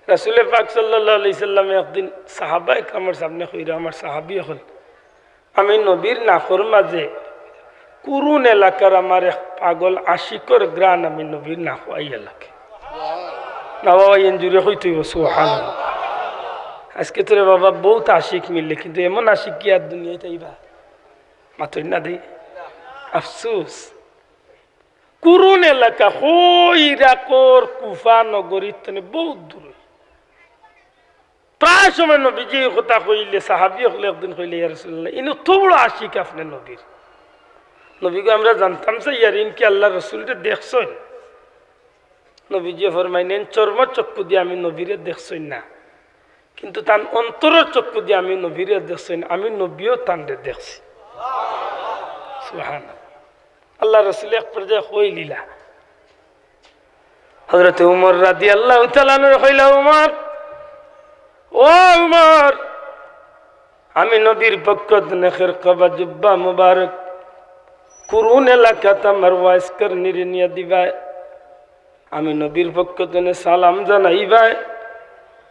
রাসূল পাক সাল্লাল্লাহু আলাইহি সাল্লাম একদিন সাহাবা একরামের সামনে কইরা আমার সাহাবী হল আমি নবীর নাফর মাঝে কুরুন এলাকার আমার এক পাগল আশিকর গ্রান আমি নবীর না খাওয়াইয়া লাগে না বাবা এনজুরে হইতে সুবহানাল্লাহ। আজকে তোরে বাবা বহুত আশিক মিললে কিন্তু এমন আশিক কি আর দুনিয়ায় তাইবা মাত্র না দেই আফসোস। কুরুন এলাকা ইরাকর কুফা নগরীর তনে বহুত দূরে প্রায় সময় নবীজি কথা কইলে সাহাবী হলে একদিন কইলে ইয়া রাসূলুল্লাহ ইনি তো বড় আশিক আপনি নবীর। নবীকে আমরা জানতাম যে ইয়ার ইনকি আল্লাহ রসুলটা দেখছই। নবীজি ফরমাইলেন চর্ম চক্ষু দিয়ে আমি নবীরে দেখছই না কিন্তু তার অন্তরের চক্ষু দিয়ে আমি নবীরে দেখছই না, আমি নবীও তানরে দেখছি। সুবহানাল্লাহ। আল্লাহ রসুল এক পর্যায়ে কই লীলা হযরত উমর রাদিয়াল্লাহু তাআলা আনহু কইলা উমর ও উমর আমি নবীর পক্ষ থেকে খিরকা বা জুব্বা মুবারক কুরুন এলাকাত আমার ওয়াইস করনির নিয়ে দিবা আমি নবীর পক্ষ থেকে সালাম জানাইবা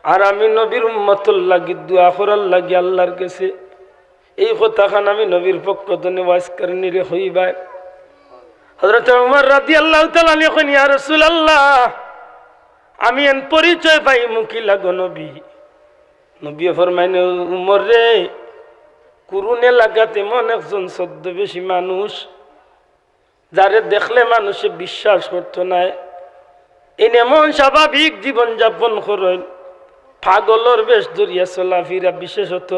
আর আমি নবীর উম্মতুল লাগি দোয়া করার লাগি আল্লাহর কাছে এই কথাখান আমি নবীর পক্ষ থেকে ওয়াইস করনির হইবা। হযরত উমর রাদিয়াল্লাহু তাআলা লিখেন ইয়া রাসূলুল্লাহ আমি এন পরিচয় পাই মুকি লাগো নবী। নবী ফরমাইন উমর রে কুরুন এলাকাতে এমন একজন ছদ্মবেশী মানুষ যারে দেখলে মানুষে বিশ্বাস করত না, এন এমন স্বাভাবিক জীবনযাপন করেন পাগলর বেশ ধরিয়া চলাফেরা বিশেষত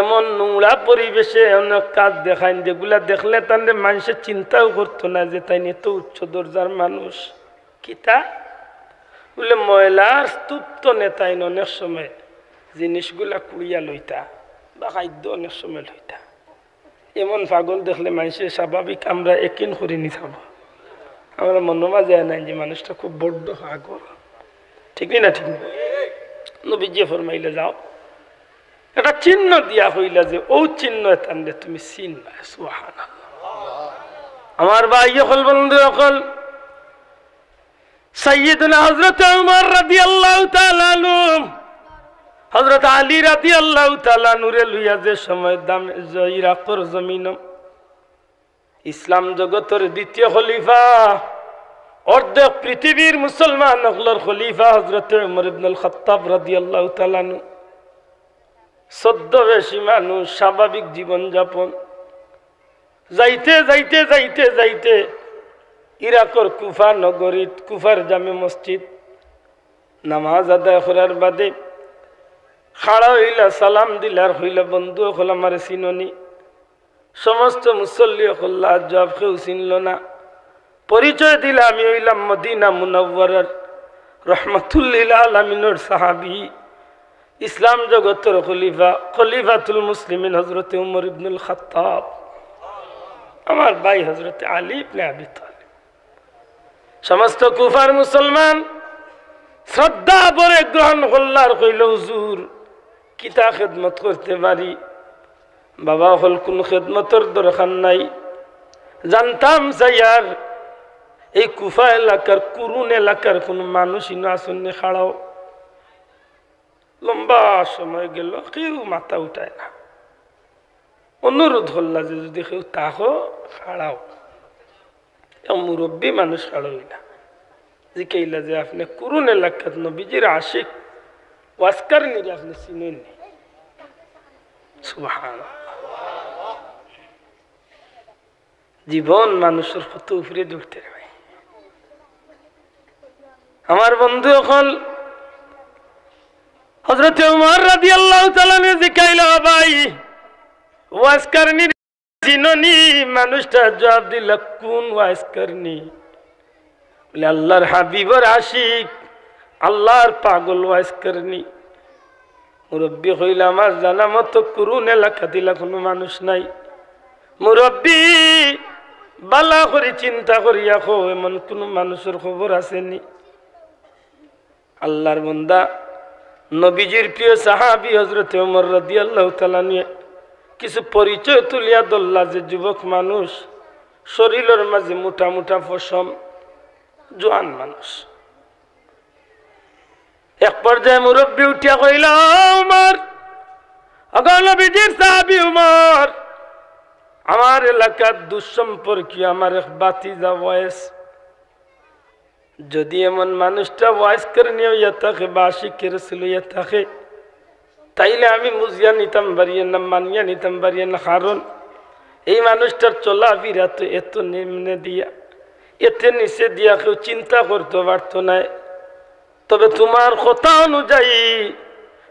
এমন নোংরা পরিবেশে অনেক কাজ দেখায় যেগুলা দেখলে তাদের মানুষের চিন্তাও করতো না যে তাই নিয়ে তো উচ্চ দরজার মানুষ কিতা বলে ময়লার স্তূপ্ত নেতাইন অনেক সময় জিনিসগুলা কুড়িয়া লইতা বা খাদ্য অনেক সময় লইতা। এমন পাগল দেখলে মানুষের স্বাভাবিক আমরা একিন করে নি থাকবো, আমরা মনোমা যায় নাই যে মানুষটা খুব বড্ড পাগল, ঠিক না ঠিক না? নবীজি ফরমাইলে যাও একটা চিহ্ন দিয়া হইলা যে ও চিহ্ন তানলে তুমি চিনবা। সুবহানাল্লাহ। আমার ভাই হল বন্ধু হল সাইয়্যিদুনা হযরত উমর রাদিয়াল্লাহু তাআলা আনহু হযরত আলী রাদিয়াল্লাহু তাআলা নূরে লইয়া যে সময় দাম ইরাকের জমিন ইসলাম জগতের দ্বিতীয় খলিফা অর্ধেক পৃথিবীর মুসলমান হলর খলিফা হযরত উমর ইবনুল খাত্তাব রাদিয়াল্লাহু তাআলা আনহু ছদ্মবেশী মানুষ স্বাভাবিক জীবনযাপন যাইতে যাইতে যাইতে যাইতে ইরাকর কুফা নগরী কুফার জামে মসজিদ নামাজ আদায় করার বাদে খাড়া হইলা সালাম দিলার হইলা বন্ধু হল আমার চিননি সমস্ত মুসল্লি হল্লা জবাব কেউ চিনল না। পরিচয় দিলা আমি হইলাম মদিনা মুনাওয়ারার রহমাতুল্লিল আলামিনের সাহাবী ইসলাম জগতের খলিফা খলিফাতুল মুসলিমিন হযরত উমর ইবনুল খাত্তাব আমার ভাই হযরত আলী ইবনে আবি তালিব। সমস্ত কুফার মুসলমান শ্রদ্ধা ভরে গ্রহণ করলার কইল হুজুর কিতা খেদমত করতে পারি? বাবা হল কোন খেদমতের দরকার নাই, জানতাম যাইয়ার এই কুফা এলাকার কুরুন এলাকার কোন মানুষই না আসন্নে খাড়াও। লম্বা সময় গেল কেউ মাথা উঠায় না, অনুরোধ হল্লা যে যদি কেউ তাহো খাড়াও। মুরব্বী মানুষ খাড়াই না, জিকাইলা যে আপনি কুরুন এলাকাত নবীজির আশিক ওয়াসকার নিরে আপনি চিনেন নি? সুবহানাল্লাহ। জীবন মানুষের কত উপরে দৌড়তে হয়। আমার বন্ধু এখন হযরত উমর রাদিয়াল্লাহু তাআলা জিকাইলা ভাই ওয়াসকার নিরে চিননি? মানুষটা জবাব দিল কোন ওয়াসকারনি? বলে আল্লাহর হাবিবর আশিক আল্লাহর পাগল ওয়াসকারনি। মুরব্বী হইল আমার জানা মতো কুরুন এলাকা দিলা কোনো মানুষ নাই। মুরব্বী বালা করে চিন্তা করিয়া খো এমন কোন মানুষের খবর আসেনি? আল্লাহর বান্দা নবীজির প্রিয় সাহাবী হযরত ওমর রাদিয়াল্লাহু তাআলা নিয়ে কিছু পরিচয় তুলিয়া দল্লা যে যুবক মানুষ শরীরের মাঝে মোটা মোটা পশম জোয়ান মানুষ এক পর্যায়ে মুরব্বী উঠিয়া কইল, উমর, ওগো নবীজির সাহাবী উমর, আমার এলাকার দুঃসম্পর্কীয় আমার এক ভাতিজা ওয়াইস, যদি এমন মানুষটা ওয়াইস করে নিয়ে ইয়া থাকে বা শিখে রাসূল ইয়া থাকে, তাইলে আমি বুঝিয়া নিতাম পারিয়ে না, মানিয়া নিতাম পারিয়ে না। কারণ এই মানুষটার চলাফেরা তো এত নিম্নে দিয়া, এতে নিচে দিয়া কেউ চিন্তা করতে পারত না। তবে তোমার কথা অনুযায়ী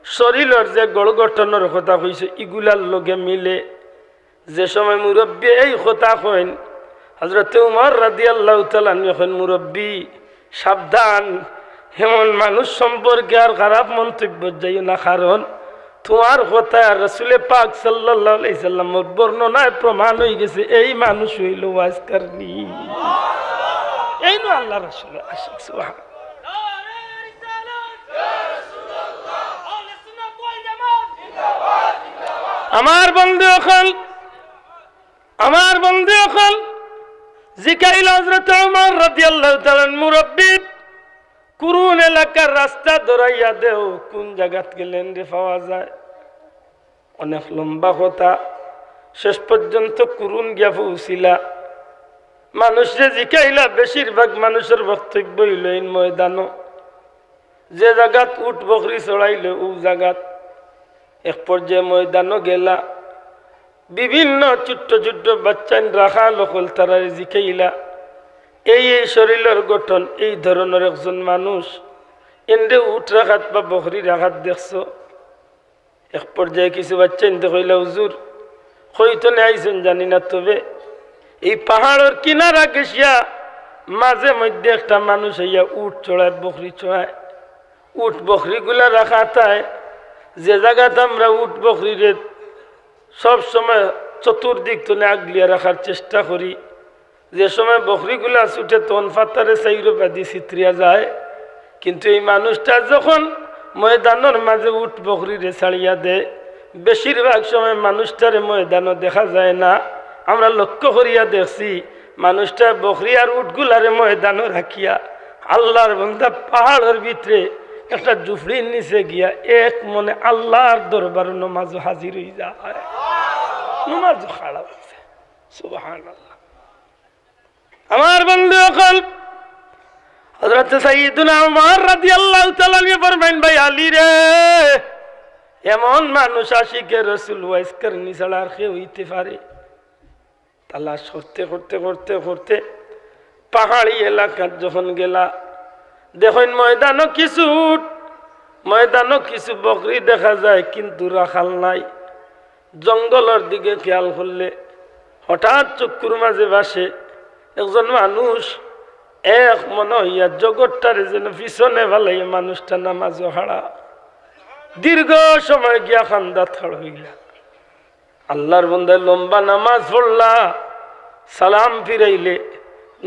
শরীরের যে গড়গঠনের কথা কইছে ইগুলার লগে মিলে যে সময় মুরব্বী এই কথা কইন, হযরত উমর রাদিয়াল্লাহু তাআলা এখন মুরব্বী সাবধান, এমন মানুষ সম্পর্কে আর খারাপ মন্তব্য যাই না। কারণ তোমার কথা রাসূল পাক সাল্লাল্লাহু আলাইহি সাল্লামের বর্ণনায় প্রমাণ হয়ে গেছে এই মানুষ হইল ওয়াজ করনি। এই নো আল্লাহ রাসূল আশিক সুবহান। আমার বন্ধু অকল জিকাইল হযরত ওমর রাদিয়াল্লাহু তাআলা মুরব্বী, কুরুন এলাকার রাস্তা ধরাইয়া দেও, কোন জায়গাত গেলেন রে পাওয়া যায়। অনেক লম্বা কথা, শেষ পর্যন্ত কুরুন গিয়া পৌঁছিলা। মানুষে জিকাইলা, বেশিরভাগ মানুষের বক্তব্য হইল এই ময়দান, যে জায়গাত উট বকরি চড়াইলে ও জায়গাত। এক পর্যায়ে ময়দানও গেলা, বিভিন্ন ছোট্ট ছোট্ট বাচ্চান রাখা লোকল তারা জিকাইলা এই শরীরের গঠন এই ধরনের একজন মানুষ, এন্ডে উট রাখাত বা বকরি রাখাত দেখছ। এক পর্যায়ে কিছু বাচ্চা এনতে কইলা, হুজুর হইতো না আইসেন জানি না, তবে এই পাহাড়ের কিনারা গেছিয়া মাঝে মধ্যে একটা মানুষ হইয়া উট চড়ায়, বকরি চড়ায়। উট বকরিগুলা রাখা তাই যে জায়গাতে আমরা উট বকরিরে সব সময় চতুর্দিক তনে আগলিয়া রাখার চেষ্টা করি, যে সময় বকরিগুলা ছুটে তন ফাতারে চাইরো বাদি চিত্রিয়া যায়। কিন্তু এই মানুষটা যখন ময়দানের মাঝে উট বকরিরে ছাড়িয়া দেয়, বেশিরভাগ সময় মানুষটারে ময়দানও দেখা যায় না। আমরা লক্ষ্য করিয়া দেখছি মানুষটা বকরি আর উটগুলারে ময়দানও রাখিয়া আল্লাহর বান্দা পাহাড়ের ভিতরে একটা জুফড়ির নিচে গিয়া এক মনে আল্লাহর দরবার নমাজ হাজির হয়ে যায়, নমাজ খাড়া হয়েছে। সুবহানাল্লাহ। আমার বন্ধু অকল হযরত সাইয়্যিদুনা উমর রাদিয়াল্লাহু তাআলা ফরমাইন, ভাই আলী রে, এমন মানুষ আশিকে রাসূল ওয়াইজ করনি ছাড়া আর কেউ হইতে পারে? তালাশ করতে করতে করতে করতে পাহাড়ি এলাকার যখন গেলা, দেখেন ময়দানও কিছু বকরি দেখা যায়, কিন্তু রাখাল নাই। জঙ্গলের দিকে খেয়াল করলে হঠাৎ চক্ষুর মাঝে বাসে একজন মানুষ, এক মনে হইয়া জগৎটারে যেন পিছনে ভালাই মানুষটা নামাজও হারা। দীর্ঘ সময় গিয়া খান্দাত খাড় হইলা। আল্লাহর বান্দা লম্বা নামাজ পড়লা, সালাম ফিরাইলে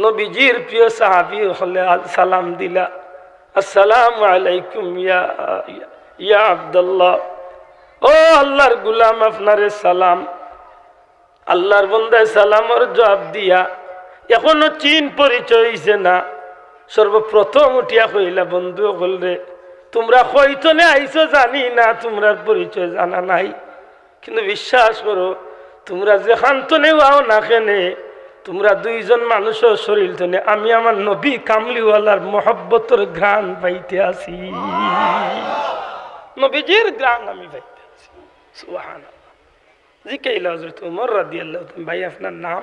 নবীজির প্রিয় সাহাবী হলে সালাম দিলা, আসসালামু আলাইকুম ইয়া আব্দুল্লাহ, ও আল্লাহর গুলাম আপনারে সালাম। আল্লাহর বান্দায় সালামের জবাব দিয়া এখনো চিন পরিচয় হইছে না। সর্বপ্রথম উঠিয়া কইলা, বন্ধু বলরে, তোমরা কইতনে আইছো জানি না, তোমরার পরিচয় জানা নাই, কিন্তু বিশ্বাস করো তোমরা যেখান তনে আও না কেনে, তোমরা দুইজন মানুষের শরীর তনে আমি আমার নবী কামলিওয়ালার মহব্বতের ঘ্রাণ পাইতে আছি, নবীজির ঘ্রাণ আমি পাইতে আছি। সুবহানাল্লাহ। জিকাইলা হযরত ওমর রাদিয়াল্লাহু তাআলা, ভাই আপনার নাম?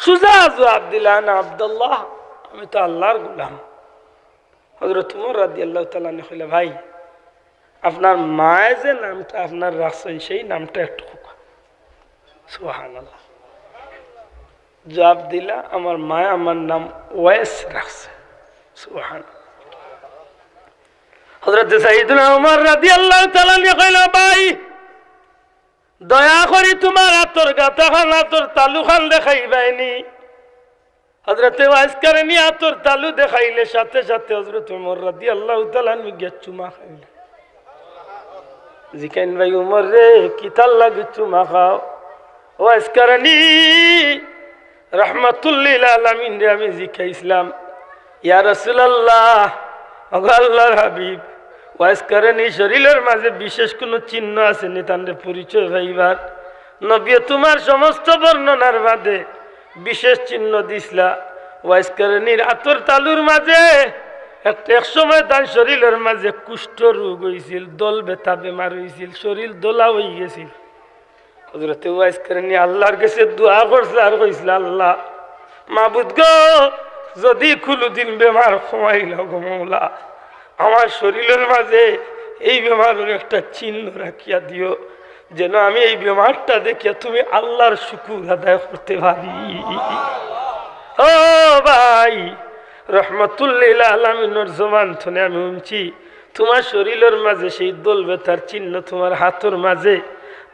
সুজা জবাব দিলা, না আব্দুল্লাহ, আমি তো আল্লাহর গোলাম। হযরত ওমর রাদিয়াল্লাহু তাআলা কইলা, ভাই আপনার মায়ে যে নামটা আপনার রাখছেন সেই নামটা একটু। সুবহানাল্লাহ। জবাব দিলা, আমার মায়ে আমার নাম ওয়াইস রাখছে। সুবহানাল্লাহ। হযরত সাইয়্যিদুনা ওমর রাদিয়াল্লাহু তাআলা কইলা, ভাই দয়া করি তোমার আতর গাতা খান, আতর তালু খান দেখাইবাইনি। হযরত ওয়াইস করেনি আতর তালু দেখাইলে সাথে সাথে হযরত ওমর রাদিয়াল্লাহু তাআলা গিয়া চুমা খাইলেন। জিকাইন, ভাই উমর রে, কি তাল লাগে চুমা খাও? ওয়াইস করেনি রাহমাতুল লিল আলামিন রে আমি জিকাইছিলাম, ইয়া রাসূলুল্লাহ আল্লাহর হাবিব ওয়াজ করেন এই শরীরের মাঝে বিশেষ কোনো চিহ্ন আছে নি তার পরিচয় ভাইবার নবী তোমার সমস্ত বর্ণনার বাদে বিশেষ চিহ্ন দিসলা ওয়াজ করেনির আতর তালুর মাঝে এক সময় তার শরীরের মাঝে কুষ্ঠ রোগ হয়েছিল দল ব্যথা বেমার হয়েছিল শরীর দোলা হয়ে গেছিল হযরতে ওয়াজ করেনি আল্লাহর কাছে দোয়া করছে আর কইছিল আল্লাহ মাবুদ গো যদি কোনোদিন বেমার কমাইল গো মওলা আমার শরীরের মাঝে এই বেমারের একটা চিহ্ন রাখিয়া দিও যেন আমি এই বেমারটা দেখিয়া তুমি আল্লাহর শুকর আদায় করতে পারি। ও ভাই রহমতুল্লিল আলামিনের জবান শুনে আমি শুনছি তোমার শরীরের মাঝে সেই দোল ব্যথার চিহ্ন তোমার হাতের মাঝে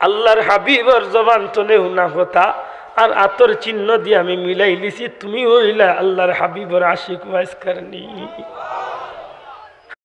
আল্লাহর হাবিবর জবান শুনে শুনা কথা আর আতর চিহ্ন দিয়ে আমি মিলাই লিছি তুমি হইলা আল্লাহর হাবিবর আশিক ওয়াইস করনি।